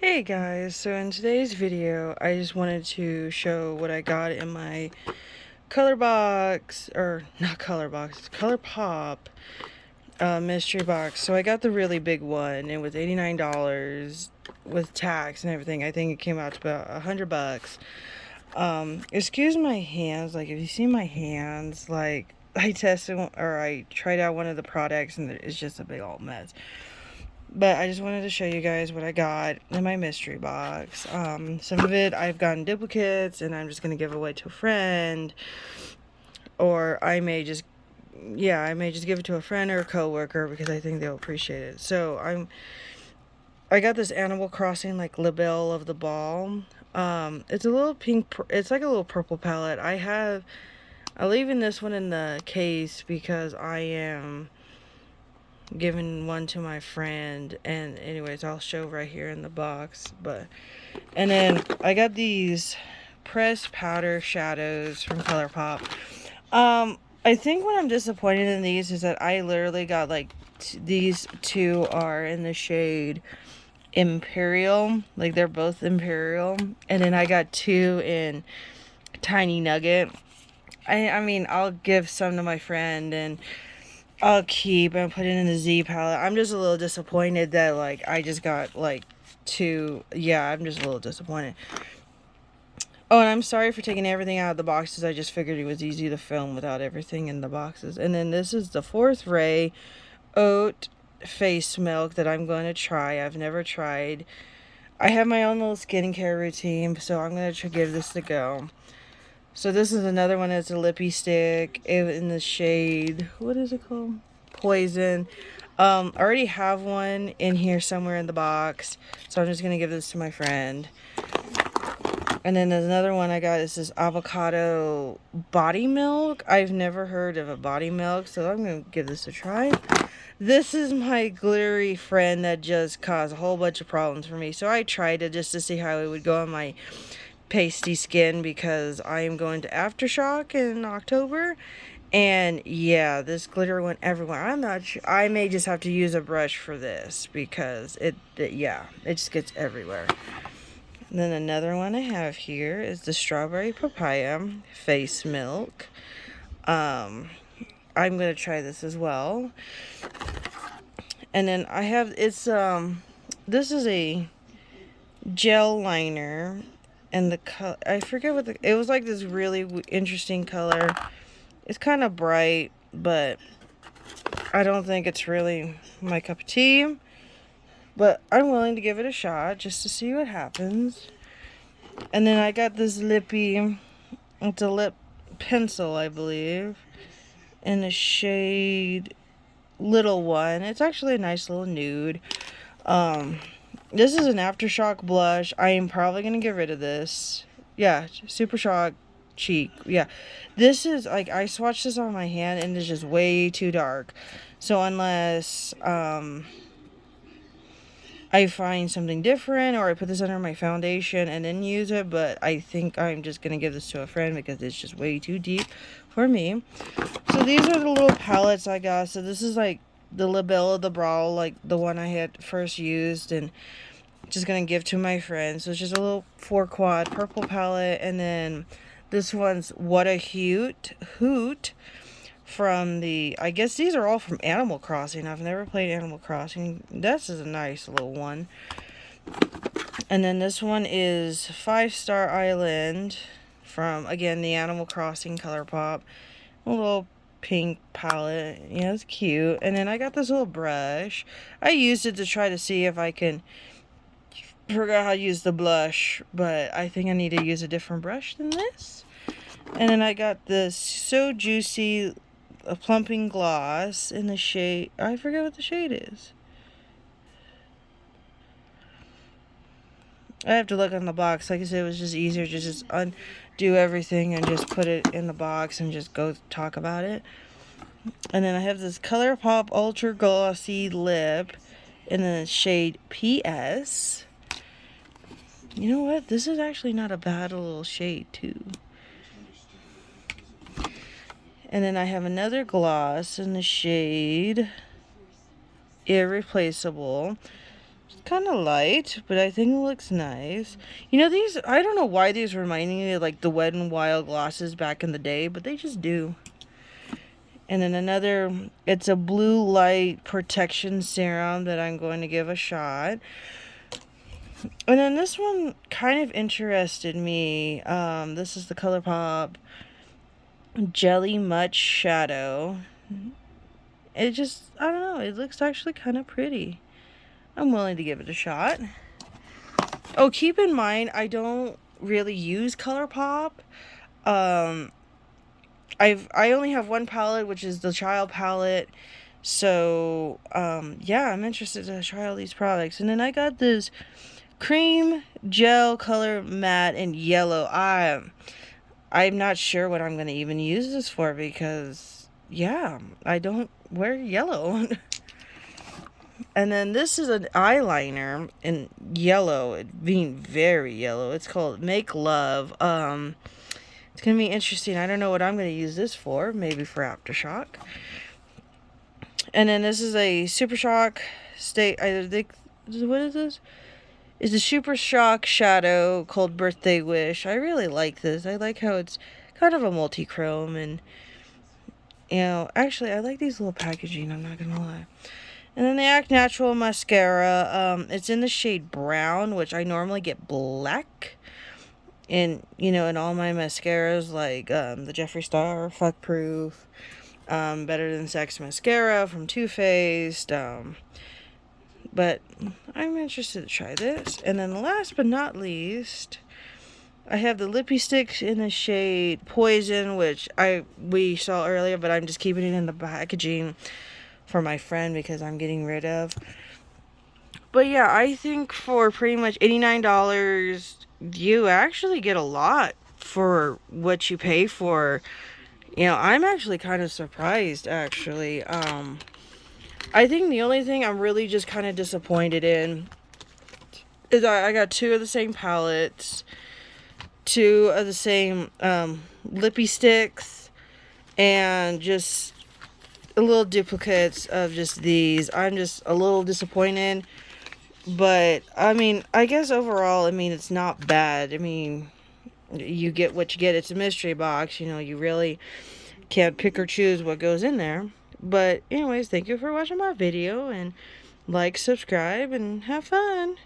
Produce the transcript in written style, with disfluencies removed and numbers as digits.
Hey guys, so in today's video I just wanted to show what I got in my color box, or not color box, colourpop mystery box. So I got the really big one. It was $89 with tax and everything. I think it came out to about $100. Excuse my hands, like if you see my hands, like I tried out one of the products and it's just a big old mess. But I just wanted to show you guys what I got in my mystery box. Some of it I've gotten duplicates and I'm just going to give away to a friend. Or I may just give it to a friend or a coworker because I think they'll appreciate it. So I got this Animal Crossing like label of the ball. It's a little pink, it's like a little purple palette. I'm leaving this one in the case because I am giving one to my friend, and anyways I'll show right here in the box. And then I got these pressed powder shadows from Colourpop. I think what I'm disappointed in these is that I literally got like these two are in the shade Imperial, like they're both Imperial, and then I got two in Tiny Nugget. I mean I'll give some to my friend and I'll keep and put it in the Z palette. I'm just a little disappointed that like I just got like two. Yeah, I'm just a little disappointed. Oh, and I'm sorry for taking everything out of the boxes. I just figured it was easy to film without everything in the boxes. And then this is the Fourth Ray Oat Face Milk that I'm going to try. I've never tried. I have my own little skincare routine, so I'm going to give this a go. So this is another one that's a lippy stick in the shade, what is it called? Poison. I already have one in here somewhere in the box, so I'm just going to give this to my friend. And then there's another one I got. Is this avocado body milk. I've never heard of a body milk, so I'm going to give this a try. This is my glittery friend that just caused a whole bunch of problems for me. So I tried it just to see how it would go on my pasty skin because I am going to Aftershock in October. And yeah, this glitter went everywhere. I'm not sure. I may just have to use a brush for this because it just gets everywhere. And then another one I have here is the strawberry papaya face milk. I'm going to try this as well. And then I have, this is a gel liner. And the color, I forget what it was like this really interesting color. It's kind of bright, but I don't think it's really my cup of tea. But I'm willing to give it a shot just to see what happens. And then I got this lippy, it's a lip pencil, I believe, in the shade Little One. It's actually a nice little nude. This is an Aftershock blush. I am probably going to get rid of this. Yeah, Super Shock cheek. Yeah, this is like, I swatched this on my hand and it's just way too dark. So unless I find something different or I put this under my foundation and then use it, but I think I'm just going to give this to a friend because it's just way too deep for me. So these are the little palettes I got. So this is like the Label of the Brow, like the one I had first used, and just gonna give to my friend. So it's just a little 4-quad purple palette. And then this one's What a Hoot from the, I guess these are all from Animal Crossing. I've never played Animal Crossing. This is a nice little one. And then this one is 5-Star Island from, again, the Animal Crossing Colourpop. A little pink palette. Yeah, it's cute. And then I got this little brush. I used it to try to see if I can forgot how to use the blush, but I think I need to use a different brush than this. And then I got this So Juicy a plumping gloss in the shade, I forget what the shade is. I have to look on the box. Like I said, it was just easier to just undo everything and just put it in the box and just go talk about it. And then I have this Colourpop Ultra Glossy Lip in the shade PS. You know what? This is actually not a bad little shade, too. And then I have another gloss in the shade Irreplaceable. kind of light, but I think it looks nice. You know, these, I don't know why these remind me of like the Wet n Wild glosses back in the day, but they just do. And then another, it's a blue light protection serum that I'm going to give a shot. And then this one kind of interested me. This is the ColourPop Jelly Much Shadow. It just, I don't know, it looks actually kind of pretty. I'm willing to give it a shot. Oh, keep in mind, I don't really use ColourPop. I only have one palette, which is the child palette. So, yeah, I'm interested to try all these products. And then I got this cream gel color matte in yellow. I'm not sure what I'm going to even use this for because, yeah, I don't wear yellow. And then this is an eyeliner in yellow, it being very yellow. It's called Make Love. It's going to be interesting. I don't know what I'm going to use this for. Maybe for Aftershock. And then this is a Super Shock I think, what is this? It's a Super Shock Shadow called Birthday Wish. I really like this. I like how it's kind of a multi-chrome. And, you know, actually, I like these little packaging. I'm not going to lie. And then the Act Natural mascara, it's in the shade brown, which I normally get black. And, you know, in all my mascaras, like the Jeffree Star, Fuck Proof, Better Than Sex mascara from Too Faced. But I'm interested to try this. And then last but not least, I have the lippy sticks in the shade Poison, which we saw earlier, but I'm just keeping it in the packaging for my friend because I'm getting rid of. But yeah, I think for pretty much $89, you actually get a lot for what you pay for. You know, I'm actually kind of surprised, actually. I think the only thing I'm really just kind of disappointed in is I got two of the same palettes, two of the same lippy sticks, and just a little duplicates of just these. I'm just a little disappointed, but I mean, I guess overall, I mean, it's not bad. I mean, you get what you get. It's a mystery box, you know, you really can't pick or choose what goes in there. But anyways, thank you for watching my video, and like, subscribe, and have fun.